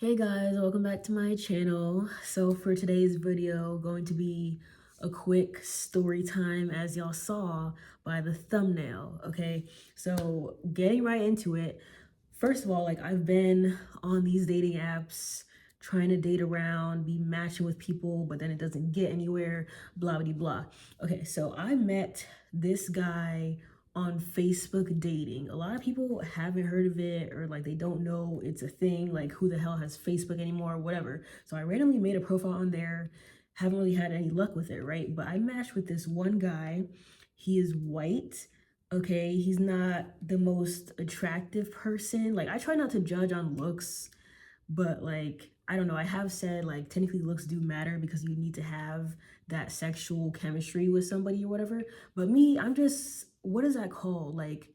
Hey guys, welcome back to my channel. So for today's video, going to be a quick story time as y'all saw by the thumbnail, okay? So getting right into it. First of all, like I've been on these dating apps trying to date around, be matching with people, but then it doesn't get anywhere, blah, blah, blah. Okay, so I met this guy on Facebook dating. A lot of people haven't heard of it or like they don't know it's a thing, like who the hell has Facebook anymore or whatever. So I randomly made a profile on there. Haven't really had any luck with it, right? But I matched with this one guy. He is white. Okay, he's not the most attractive person. Like I try not to judge on looks, but like I don't know, I have said like technically looks do matter because you need to have that sexual chemistry with somebody or whatever. But me, I'm just, what is that called? Like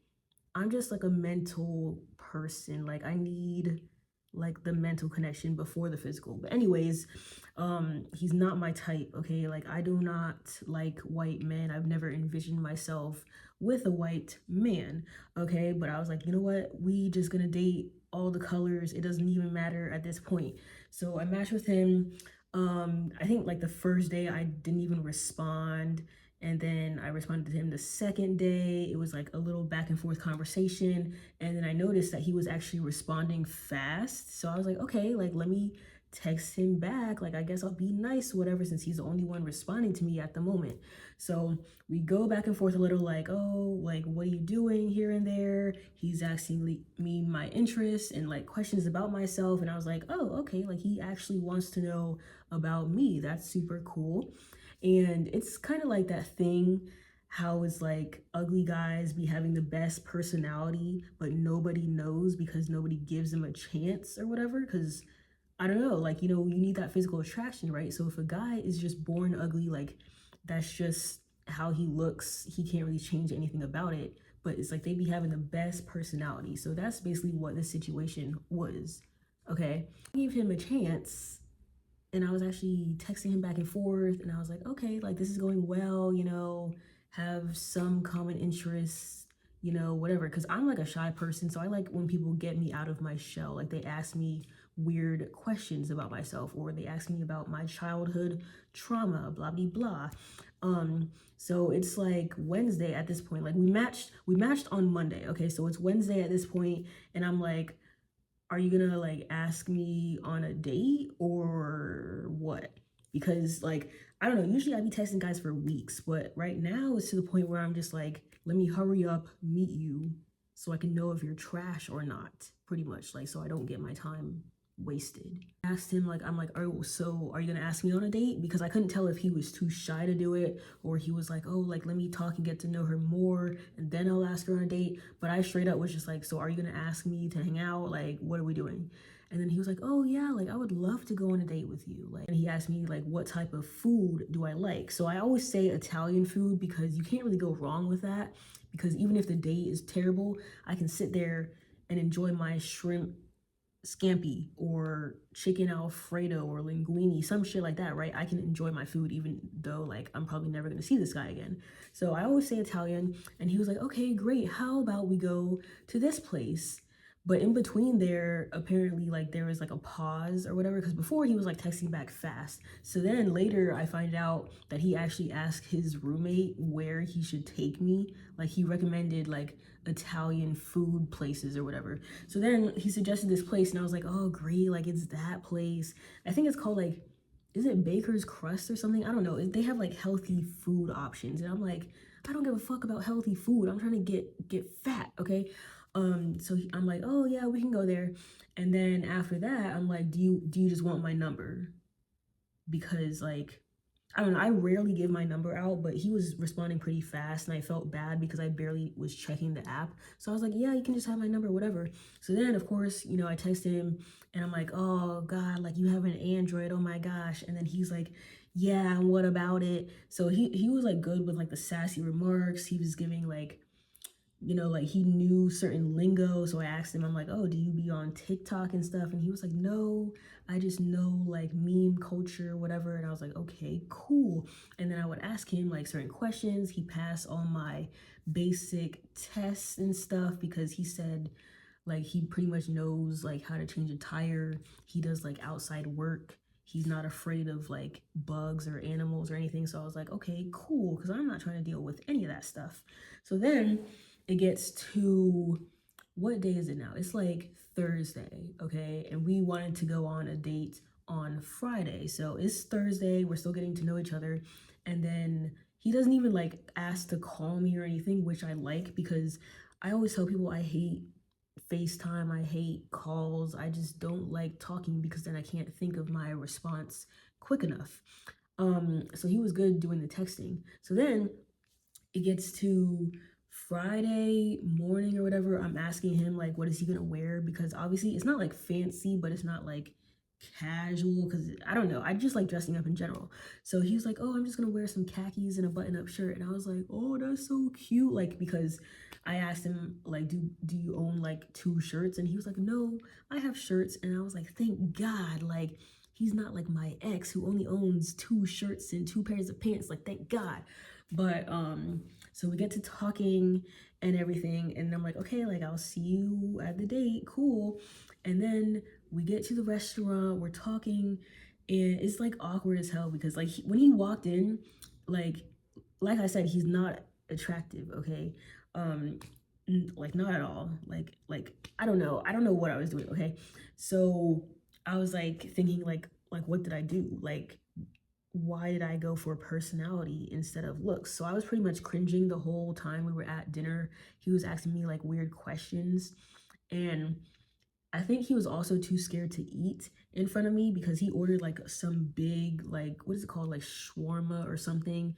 I'm just like a mental person. Like I need like the mental connection before the physical. But anyways, he's not my type, okay? Like I do not like white men. I've never envisioned myself with a white man, okay? But I was like, you know what? We just gonna date all the colors. It doesn't even matter at this point. So I matched with him. I think like the first day I didn't even respond, and then I responded to him the second day. It was like a little back and forth conversation. And then I noticed that he was actually responding fast. So I was like, okay, like let me text him back. Like, I guess I'll be nice, whatever, since he's the only one responding to me at the moment. So we go back and forth a little like, oh, like, what are you doing here and there? He's asking me my interests and like questions about myself. And I was like, oh, okay, like he actually wants to know about me. That's super cool. And it's kind of like that thing how it's like ugly guys be having the best personality, but nobody knows because nobody gives them a chance or whatever. Because I don't know, like, you know, you need that physical attraction, right? So if a guy is just born ugly, like, that's just how he looks, he can't really change anything about it. But it's like they be having the best personality. So that's basically what this situation was. Okay. I gave him a chance and I was actually texting him back and forth, and I was like, okay, like this is going well, you know, have some common interests, you know, whatever. Cause I'm like a shy person, so I like when people get me out of my shell. Like they ask me weird questions about myself, or they ask me about my childhood trauma, blah blah blah. So it's like Wednesday at this point. Like we matched on Monday. Okay, so it's Wednesday at this point, and I'm like, are you gonna like ask me on a date or what? Because like I don't know, usually I be texting guys for weeks, but right now it's to the point where I'm just like, let me hurry up, meet you so I can know if you're trash or not, pretty much, like so I don't get my time wasted. I asked him, like, I'm like, oh, so are you gonna ask me on a date? Because I couldn't tell if he was too shy to do it or he was like, oh, like let me talk and get to know her more and then I'll ask her on a date. But I straight up was just like, so are you gonna ask me to hang out? Like, what are we doing? And then he was like, oh yeah, like I would love to go on a date with you. Like, and he asked me like, what type of food do I like? So I always say Italian food because you can't really go wrong with that. Because even if the date is terrible, I can sit there and enjoy my shrimp scampi or chicken alfredo or linguine, some shit like that, right? I can enjoy my food even though like I'm probably never gonna see this guy again. So I always say Italian, and he was like, okay, great. How about we go to this place? But in between there, apparently like there was like a pause or whatever, because before he was like texting back fast. So then later I find out that he actually asked his roommate where he should take me. Like he recommended like Italian food places or whatever. So then he suggested this place, and I was like, oh, great, like it's that place. I think it's called like, is it Baker's Crust or something? I don't know. They have like healthy food options, and I'm like, I don't give a fuck about healthy food. I'm trying to get fat, okay? I'm like, oh yeah, we can go there. And then after that, I'm like, do you just want my number? Because like I don't know, I rarely give my number out, but he was responding pretty fast and I felt bad because I barely was checking the app. So I was like, yeah, you can just have my number, whatever. So then, of course, you know, I texted him and I'm like, oh God, like you have an Android, oh my gosh. And then he's like, yeah, and what about it? So he was like good with like the sassy remarks. He was giving like, you know, like he knew certain lingo. So I asked him, I'm like, oh, do you be on TikTok and stuff? And he was like, no, I just know like meme culture, whatever. And I was like, okay, cool. And then I would ask him like certain questions. He passed all my basic tests and stuff because he said, Like he pretty much knows like how to change a tire. He does like outside work. He's not afraid of like bugs or animals or anything. So I was like, okay, cool, because I'm not trying to deal with any of that stuff. So then it gets to, what day is it now? It's like Thursday, okay? And we wanted to go on a date on Friday. So it's Thursday, we're still getting to know each other. And then he doesn't even like ask to call me or anything, which I like, because I always tell people I hate FaceTime, I hate calls. I just don't like talking because then I can't think of my response quick enough. So he was good doing the texting. So then it gets to Friday morning or whatever. I'm asking him like, what is he gonna wear? Because obviously it's not like fancy, but it's not like casual, because I don't know, I just like dressing up in general. So he was like, oh, I'm just gonna wear some khakis and a button-up shirt. And I was like, oh, that's so cute. Like, because I asked him like, do you own like 2 shirts? And he was like, no, I have shirts. And I was like, thank God, like he's not like my ex who only owns 2 shirts and 2 pairs of pants. Like, thank God. But so we get to talking and everything, and I'm like, okay, like I'll see you at the date, cool. And then we get to the restaurant, we're talking, and it's like awkward as hell, because like when he walked in, like I said, he's not attractive, okay? Like not at all. Like I don't know what I was doing, okay? So I was like thinking like what did I do? Like why did I go for personality instead of looks? So I was pretty much cringing the whole time we were at dinner. He was asking me like weird questions, and I think he was also too scared to eat in front of me, because he ordered like some big, like, what is it called? Like shawarma or something.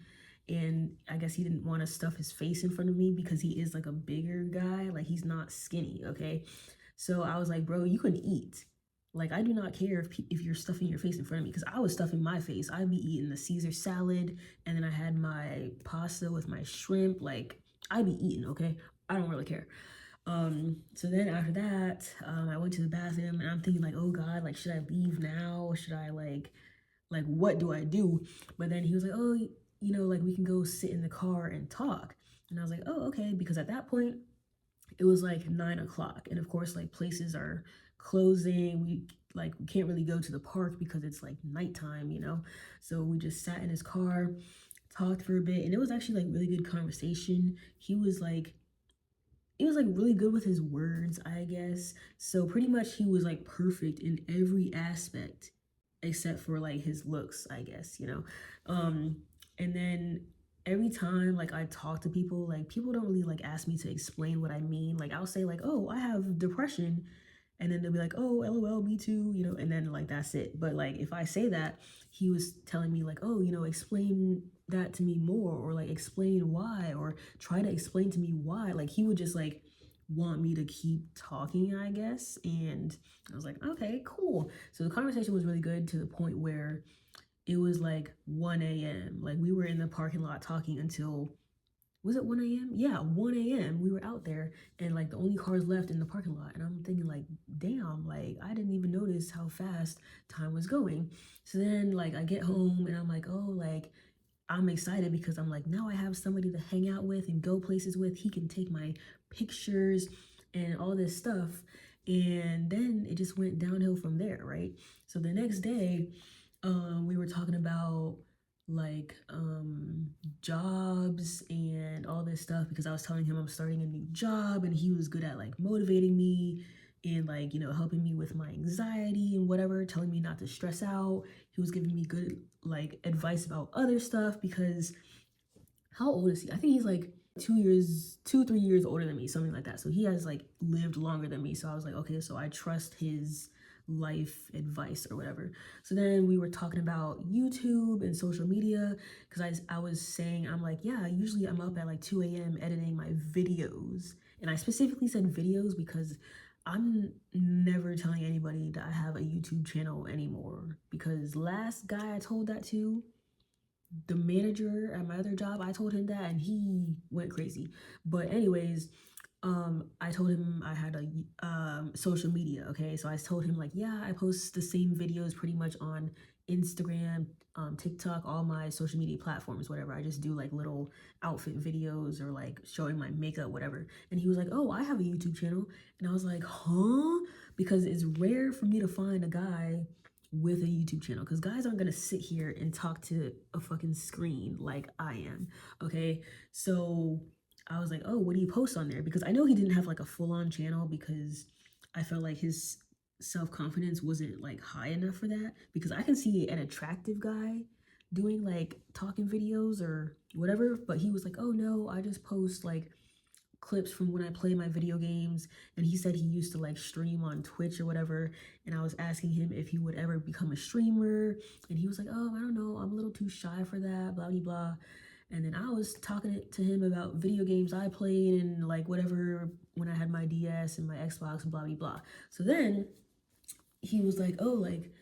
And I guess he didn't want to stuff his face in front of me because he is like a bigger guy. Like he's not skinny, okay? So I was like, bro, you can eat. Like I do not care if you're stuffing your face in front of me, because I was stuffing my face. I'd be eating the Caesar salad, and then I had my pasta with my shrimp. Like I'd be eating, okay? I don't really care. So then after that, I went to the bathroom, and I'm thinking like, oh God, like should I leave now? Should I like what do I do? But then he was like, oh, you know, like we can go sit in the car and talk. And I was like, oh, okay, because at that point it was like 9 o'clock, and of course like places are closing. We can't really go to the park because it's like nighttime, you know. So we just sat in his car, talked for a bit, and it was actually like really good conversation. He was like really good with his words, I guess. So pretty much he was like perfect in every aspect except for like his looks, I guess, you know. And then every time like I talk to people, like people don't really like ask me to explain what I mean. Like I'll say like, "Oh, I have depression." And then they'll be like, "Oh, LOL, me too," you know, and then like that's it. But like if I say that, he was telling me like, "Oh, you know, explain that to me more," or like explain why, or try to explain to me why. Like he would just like want me to keep talking, I guess. And I was like, okay, cool. So the conversation was really good, to the point where it was like 1 a.m. Like we were in the parking lot talking until, was it 1 a.m.? Yeah, 1 a.m. We were out there, and like the only cars left in the parking lot. And I'm thinking like, damn, like I didn't even notice how fast time was going. So then like I get home, and I'm like, oh, like I'm excited, because I'm like, now I have somebody to hang out with and go places with. He can take my pictures and all this stuff. And then it just went downhill from there, right? So the next day, we were talking about like jobs and all this stuff, because I was telling him I'm starting a new job, and he was good at like motivating me and like, you know, helping me with my anxiety and whatever, telling me not to stress out. He was giving me good like advice about other stuff, because how old is he? I think he's like 3 years older than me, something like that. So he has like lived longer than me. So I was like, okay, so I trust his life advice or whatever. So then we were talking about YouTube and social media, because I was saying, I'm like, yeah, usually I'm up at like 2 a.m. editing my videos. And I specifically said videos because I'm never telling anybody that I have a YouTube channel anymore, because last guy I told that to, the manager at my other job, I told him that, and he went crazy. But anyways, I told him I had a social media, okay? So I told him like, yeah, I post the same videos pretty much on Instagram, TikTok, all my social media platforms, whatever. I just do like little outfit videos or like showing my makeup, whatever. And he was like, oh, I have a YouTube channel. And I was like, huh? Because it's rare for me to find a guy with a YouTube channel because guys aren't gonna sit here and talk to a fucking screen like I am, okay? So I was like, oh, what do you post on there? Because I know he didn't have like a full-on channel because I felt like his self-confidence wasn't like high enough for that. Because I can see an attractive guy doing like talking videos or whatever, but he was like, oh no, I just post like clips from when I play my video games. And he said he used to like stream on Twitch or whatever. And I was asking him if he would ever become a streamer. And he was like, oh, I don't know, I'm a little too shy for that, blah, blah, blah. And then I was talking to him about video games I played and like whatever when I had my DS and my Xbox and blah, blah, blah. So then he was like, oh, like,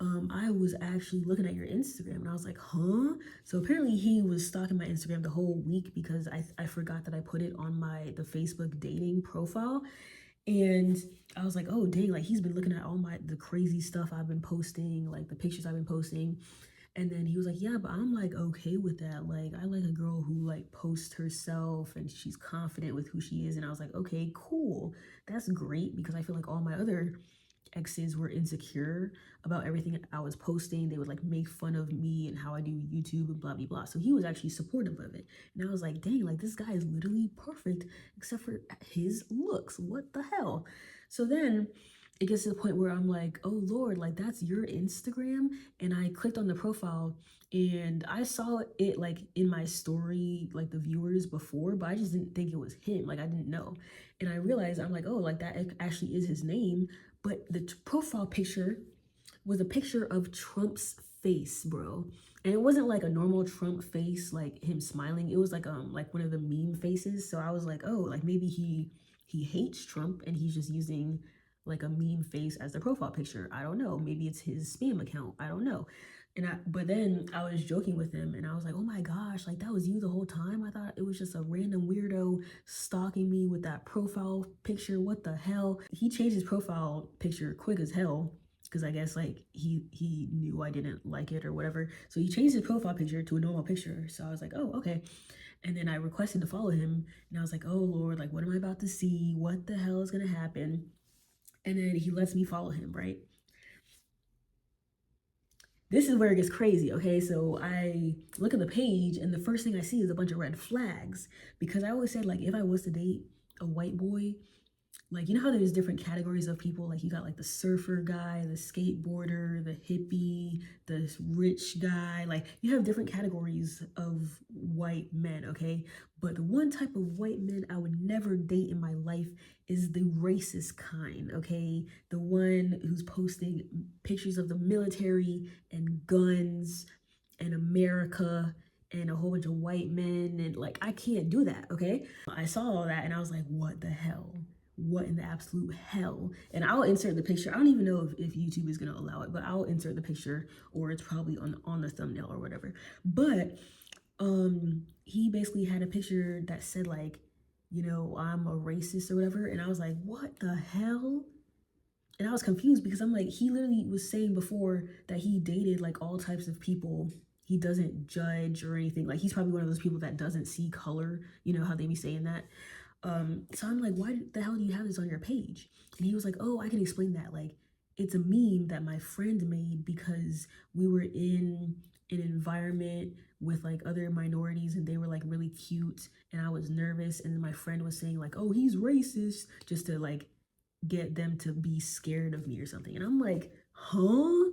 I was actually looking at your Instagram. And I was like, huh? So apparently he was stalking my Instagram the whole week because I forgot that I put it on the Facebook dating profile. And I was like, oh dang, like he's been looking at all the crazy stuff I've been posting, like the pictures I've been posting. And then he was like, yeah, but I'm like okay with that. Like I like a girl who like posts herself and she's confident with who she is. And I was like, okay, cool. That's great because I feel like all my other exes were insecure about everything I was posting. They would like make fun of me and how I do YouTube and blah blah blah. So he was actually supportive of it. And I was like, dang, like this guy is literally perfect except for his looks. What the hell? So then it gets to the point where I'm like, oh Lord, like that's your Instagram. And I clicked on the profile and I saw it like in my story, like the viewers before, but I just didn't think it was him. Like I didn't know. And I realized I'm like, oh, like that actually is his name. But the profile picture was a picture of Trump's face, bro. And it wasn't like a normal Trump face, like him smiling. It was like one of the meme faces. So I was like, oh, like maybe he hates Trump and he's just using like a meme face as the profile picture. I don't know. Maybe it's his spam account. I don't know. But then I was joking with him and I was like, oh my gosh, like that was you the whole time. I thought it was just a random weirdo stalking me with that profile picture. What the hell? He changed his profile picture quick as hell because I guess like he knew I didn't like it or whatever. So he changed his profile picture to a normal picture. So I was like, oh, okay. And then I requested to follow him and I was like, oh Lord, like what am I about to see? What the hell is gonna happen? And then he lets me follow him, right? This is where it gets crazy, okay? So I look at the page and the first thing I see is a bunch of red flags because I always said like if I was to date a white boy, like you know how there's different categories of people, like you got like the surfer guy, the skateboarder, the hippie, the rich guy, like you have different categories of white men, okay? But the one type of white men I would never date in my life is the racist kind, okay? The one who's posting pictures of the military and guns and America and a whole bunch of white men, and like I can't do that, okay? I saw all that and I was like, what the hell? What in the absolute hell? And I'll insert the picture. I don't even know if YouTube is gonna allow it, but I'll insert the picture or it's probably on the thumbnail or whatever. But he basically had a picture that said like, you know, I'm a racist or whatever. And I was like, what the hell? And I was confused because I'm like, he literally was saying before that he dated like all types of people. He doesn't judge or anything. Like he's probably one of those people that doesn't see color. You know how they be saying that. So I'm like, why the hell do you have this on your page? And he was like, oh, I can explain that. Like, it's a meme that my friend made because we were in an environment with like other minorities and they were like really cute and I was nervous and my friend was saying like, oh, he's racist, just to like get them to be scared of me or something. And I'm like, huh?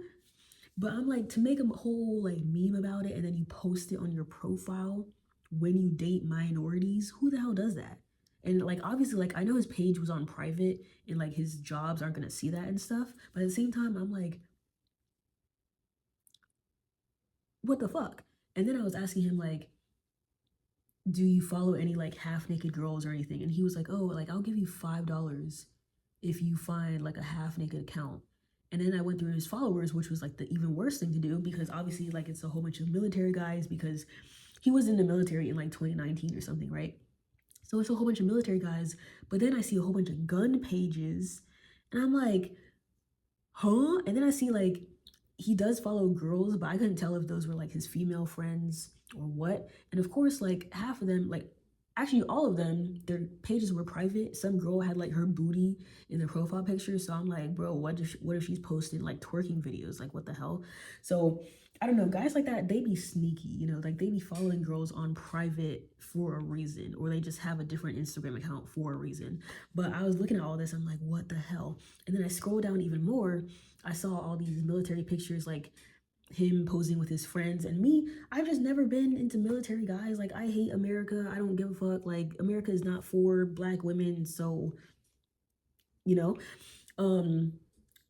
But I'm like, to make a whole like meme about it and then you post it on your profile when you date minorities, who the hell does that? And like obviously like I know his page was on private and like his jobs aren't gonna see that and stuff, but at the same time I'm like, what the fuck? And then I was asking him like, do you follow any like half naked girls or anything? And he was like, oh, like I'll give you $5 if you find like a half naked account. And then I went through his followers, which was like the even worse thing to do because obviously like it's a whole bunch of military guys because he was in the military in like 2019 or something, right? So it's a whole bunch of military guys, but then I see a whole bunch of gun pages, and I'm like, huh? And then I see like he does follow girls, but I couldn't tell if those were like his female friends or what. And of course, like half of them, like actually all of them, their pages were private. Some girl had like her booty in their profile picture, so I'm like, bro, what if she's posting like twerking videos? Like, what the hell? So I don't know, guys like that, they be sneaky, you know, like they be following girls on private for a reason, or they just have a different Instagram account for a reason. But I was looking at all this, I'm like, what the hell? And then I scroll down even more, I saw all these military pictures, like him posing with his friends. And me, I've just never been into military guys. Like, I hate America. I don't give a fuck. Like, America is not for black women. So, you know, um,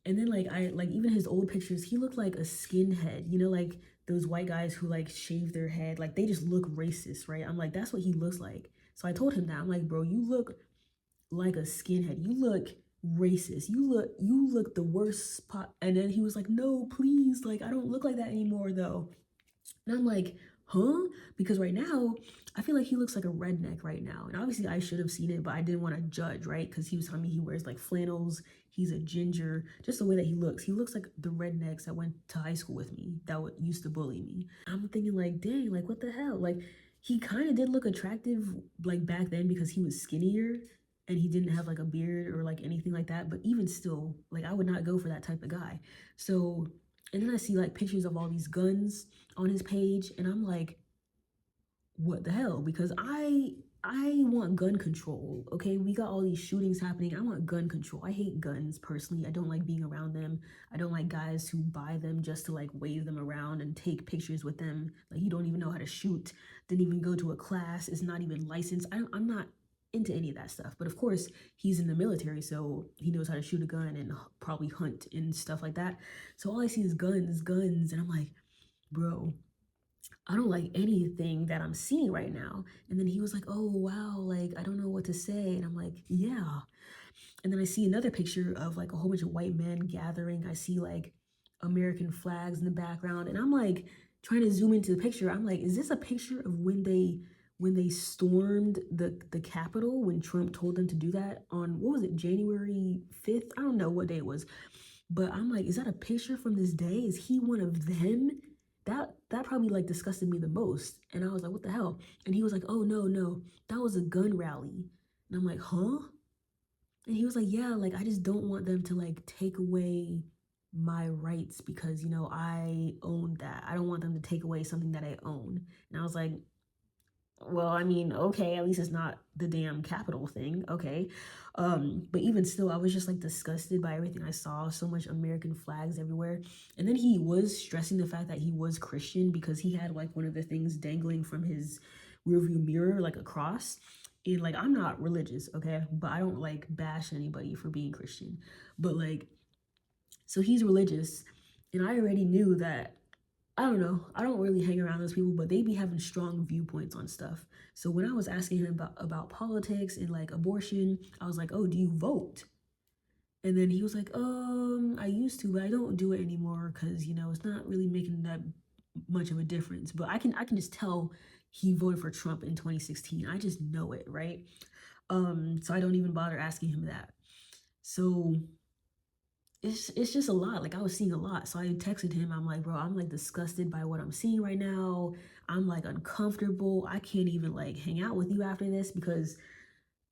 and then like I like even his old pictures, he looked like a skinhead, you know, like those white guys who like shave their head, like they just look racist, right? I'm like, that's what he looks like. So I told him that. I'm like, bro, you look like a skinhead. You look racist. You look the worst spot. And then he was like, no, please, like I don't look like that anymore though. And I'm like, huh? Because right now, I feel like he looks like a redneck right now. And obviously, I should have seen it, but I didn't want to judge, right? Because he was telling me he wears like flannels, he's a ginger, just the way that he looks. He looks like the rednecks that went to high school with me that used to bully me. I'm thinking, like, dang, like, what the hell? Like, he kind of did look attractive, like, back then because he was skinnier and he didn't have like a beard or like anything like that. But even still, like, I would not go for that type of guy. So, and then I see like pictures of all these guns on his page, and I'm like, what the hell? Because I want gun control. Okay, we got all these shootings happening. I want gun control. I hate guns personally. I don't like being around them. I don't like guys who buy them just to like wave them around and take pictures with them. Like, you don't even know how to shoot, didn't even go to a class, is not even licensed. I'm not into any of that stuff. But of course, he's in the military, so he knows how to shoot a gun and probably hunt and stuff like that. So all I see is guns, guns, and I'm like, bro, I don't like anything that I'm seeing right now. And then he was like, oh, wow, like, I don't know what to say. And I'm like, yeah. And then I see another picture of like a whole bunch of white men gathering. I see like American flags in the background. And I'm like trying to zoom into the picture. I'm like, is this a picture of when they stormed the Capitol, when Trump told them to do that on, what was it, January 5th? I don't know what day it was. But I'm like, is that a picture from this day? Is he one of them? That probably like disgusted me the most. And I was like, what the hell? And he was like, oh no, no, that was a gun rally. And I'm like, huh? And he was like, yeah, like I just don't want them to like take away my rights because, you know, I own that. I don't want them to take away something that I own. And I was like, well, I mean, okay, at least it's not the damn Capitol thing, okay. But even still, I was just like disgusted by everything I saw, so much American flags everywhere. And then he was stressing the fact that he was Christian because he had like one of the things dangling from his rearview mirror, like a cross. And like, I'm not religious, okay, but I don't like bash anybody for being Christian. But like, so he's religious, and I already knew that, I don't know. I don't really hang around those people, but they be having strong viewpoints on stuff. So when I was asking him about politics and like abortion, I was like, "Oh, do you vote?" And then he was like, I used to, but I don't do it anymore because, you know, it's not really making that much of a difference." But I can just tell he voted for Trump in 2016. I just know it, right? So I don't even bother asking him that. So it's just a lot. Like, I was seeing a lot. So I texted him. I'm like, bro, I'm like disgusted by what I'm seeing right now. I'm like uncomfortable. I can't even like hang out with you after this because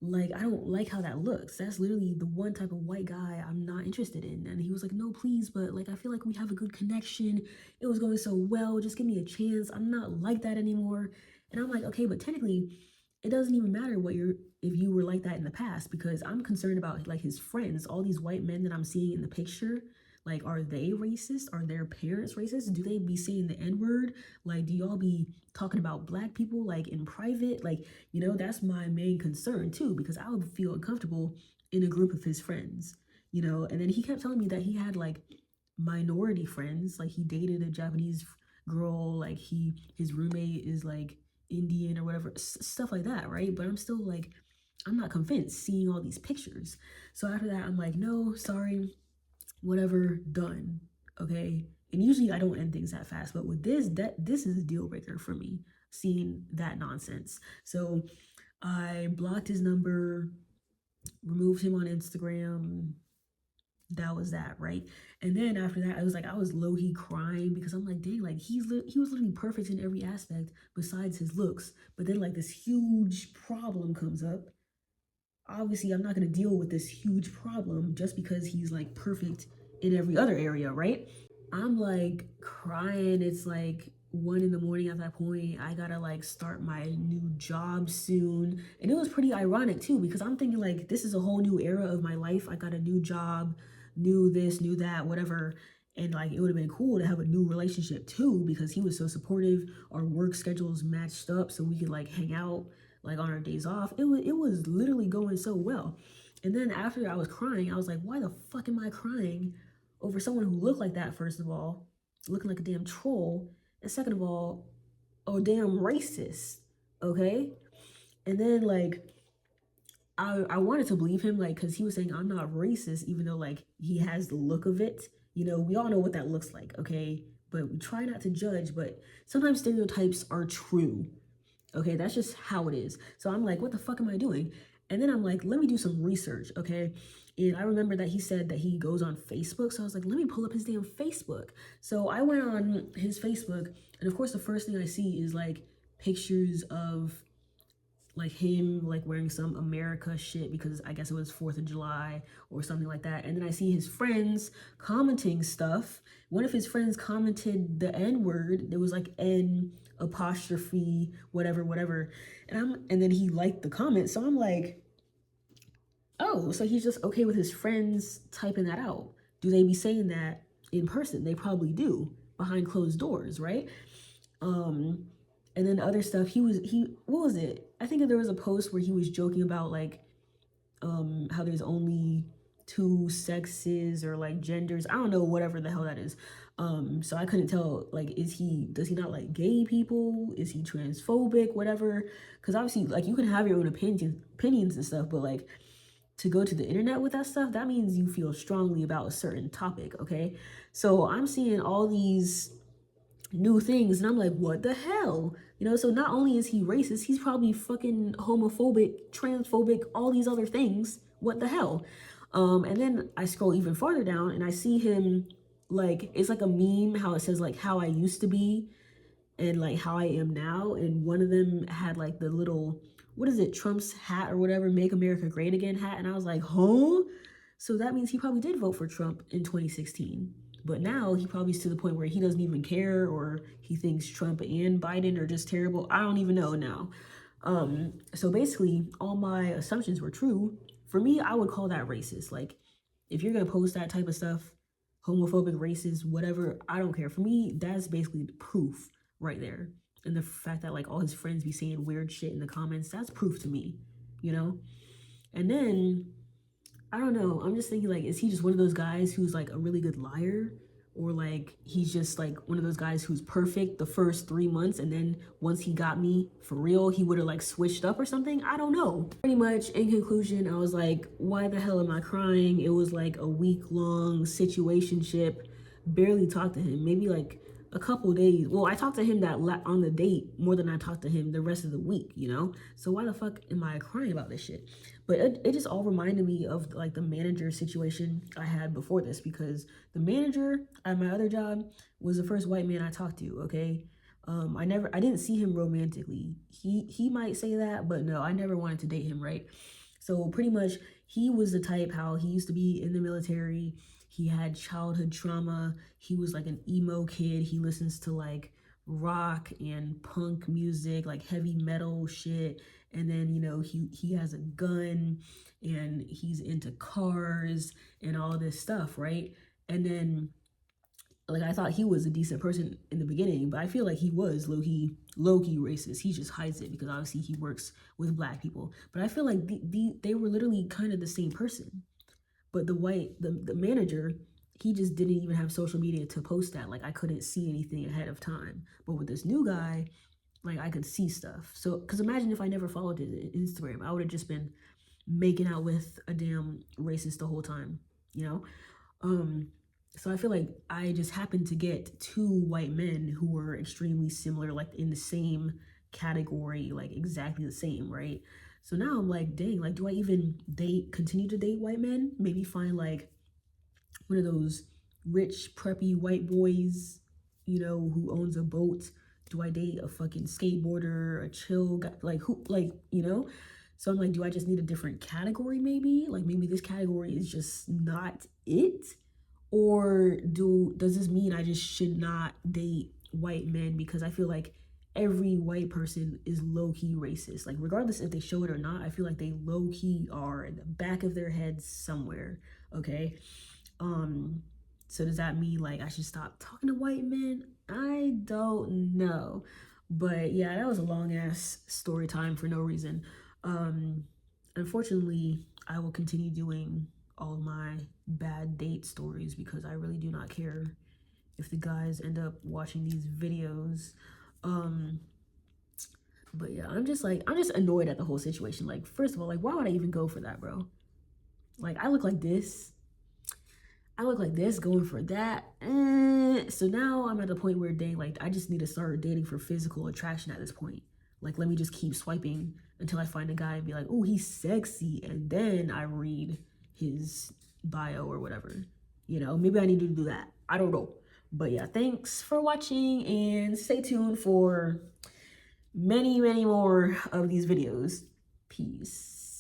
like I don't like how that looks. That's literally the one type of white guy I'm not interested in. And he was like, no, please, but like I feel like we have a good connection. It was going so well. Just give me a chance. I'm not like that anymore. And I'm like, okay, but technically it doesn't even matter what you're, if you were like that in the past, because I'm concerned about like his friends, all these white men that I'm seeing in the picture. Like, are they racist? Are their parents racist? Do they be saying the N-word? Like, do y'all be talking about black people like in private? Like, you know, that's my main concern too, because I would feel uncomfortable in a group of his friends, you know. And then he kept telling me that he had like minority friends, like he dated a Japanese girl, like his roommate is like Indian or whatever, stuff like that, right? But I'm still like, I'm not convinced seeing all these pictures. So after that, I'm like, no, sorry, whatever, done. Okay. And usually I don't end things that fast, but with this, this is a deal breaker for me, seeing that nonsense. So I blocked his number, removed him on Instagram. That was that, right? And then after that, I was low key crying because I'm like, dang, like he was literally perfect in every aspect besides his looks. But then like this huge problem comes up. Obviously, I'm not gonna deal with this huge problem just because he's like perfect in every other area, right? I'm like crying. It's like 1 in the morning at that point. I gotta like start my new job soon. And it was pretty ironic too, because I'm thinking like this is a whole new era of my life. I got a new job, new this, new that, whatever. And like it would have been cool to have a new relationship too, because he was so supportive. Our work schedules matched up so we could like hang out like on our days off. It was literally going so well. And then after I was crying, I was like, why the fuck am I crying over someone who looked like that, first of all, looking like a damn troll, and second of all, a damn racist, okay? And then, like, I wanted to believe him, like, because he was saying, I'm not racist, even though, like, he has the look of it. You know, we all know what that looks like, okay? But we try not to judge, but sometimes stereotypes are true. Okay, that's just how it is. So I'm like, what the fuck am I doing? And then I'm like, let me do some research, okay? And I remember that he said that he goes on Facebook. So I was like, let me pull up his damn Facebook. So I went on his Facebook, and of course, the first thing I see is like pictures of like him like wearing some America shit because I guess it was 4th of July or something like that. And then I see his friends commenting stuff. One of his friends commented the N-word. It was like N apostrophe whatever whatever. And then he liked the comment. So I'm like, oh, so he's just okay with his friends typing that out. Do they be saying that in person? They probably do behind closed doors, right? Um and then other stuff, he what was it? I think there was a post where he was joking about like how there's only two sexes or like genders. I don't know, whatever the hell that is. So I couldn't tell like does he not like gay people? Is he transphobic, whatever? Because obviously like you can have your own opinions and stuff, but like to go to the internet with that stuff, that means you feel strongly about a certain topic, okay? So I'm seeing all these new things and I'm like, what the hell? You know, so not only is he racist, he's probably fucking homophobic, transphobic, all these other things. What the hell? And then I scroll even farther down and I see him like it's like a meme how it says like how I used to be and like how I am now. And one of them had like the little, what is it, Trump's hat or whatever, Make America Great Again hat. And I was like, huh? So that means he probably did vote for Trump in 2016. But now he probably is to the point where he doesn't even care or he thinks Trump and Biden are just terrible. I don't even know now. So basically, all my assumptions were true. For me, I would call that racist. Like, if you're gonna post that type of stuff, homophobic, racist, whatever, I don't care. For me, that's basically proof right there. And the fact that like all his friends be saying weird shit in the comments, that's proof to me, you know? And then I don't know, I'm just thinking like, is he just one of those guys who's like a really good liar? Or like he's just like one of those guys who's perfect the first 3 months and then once he got me for real, he would have like switched up or something. I don't know. Pretty much in conclusion, I was like, why the hell am I crying? It was like a week-long situationship. Barely talked to him, maybe like a couple days. Well, I talked to him on the date more than I talked to him the rest of the week, you know? So why the fuck am I crying about this shit? But it just all reminded me of like the manager situation I had before this, because the manager at my other job was the first white man I talked to, okay? I didn't see him romantically. He might say that, but no, I never wanted to date him, right? So pretty much he was the type how he used to be in the military. He had childhood trauma. He was like an emo kid. He listens to like rock and punk music, like heavy metal shit. And then, you know, he has a gun and he's into cars and all this stuff, right? And then like I thought he was a decent person in the beginning, but I feel like he was low-key racist. He just hides it because obviously he works with black people. But I feel like they were literally kind of the same person. But the manager, he just didn't even have social media to post that. Like I couldn't see anything ahead of time. But with this new guy, like I could see stuff. So, because imagine if I never followed his Instagram, I would have just been making out with a damn racist the whole time, you know? So I feel like I just happened to get two white men who were extremely similar, like in the same category, like exactly the same, right? So now I'm like, dang, like, do I even continue to date white men? Maybe find like one of those rich, preppy white boys, you know, who owns a boat. Do I date a fucking skateboarder, a chill guy? Like, who, like, you know? So I'm like, do I just need a different category maybe? Like, maybe this category is just not it? Or does this mean I just should not date white men? Because I feel like every white person is low-key racist. Like, regardless if they show it or not, I feel like they low-key are in the back of their heads somewhere. Okay. um so does that mean like I should stop talking to white men? I don't know. But yeah, that was a long ass story time for no reason. um Unfortunately, I will continue doing all my bad date stories because I really do not care if the guys end up watching these videos. um but yeah, I'm just annoyed at the whole situation. Like, first of all, like, why would I even go for that, bro? Like, I look like this going for that. So now I'm at the point where, dang, like, I just need to start dating for physical attraction at this point. Like, let me just keep swiping until I find a guy and be like, oh, he's sexy. And then I read his bio or whatever. You know, maybe I need to do that. I don't know. But yeah, thanks for watching and stay tuned for many, many more of these videos. Peace.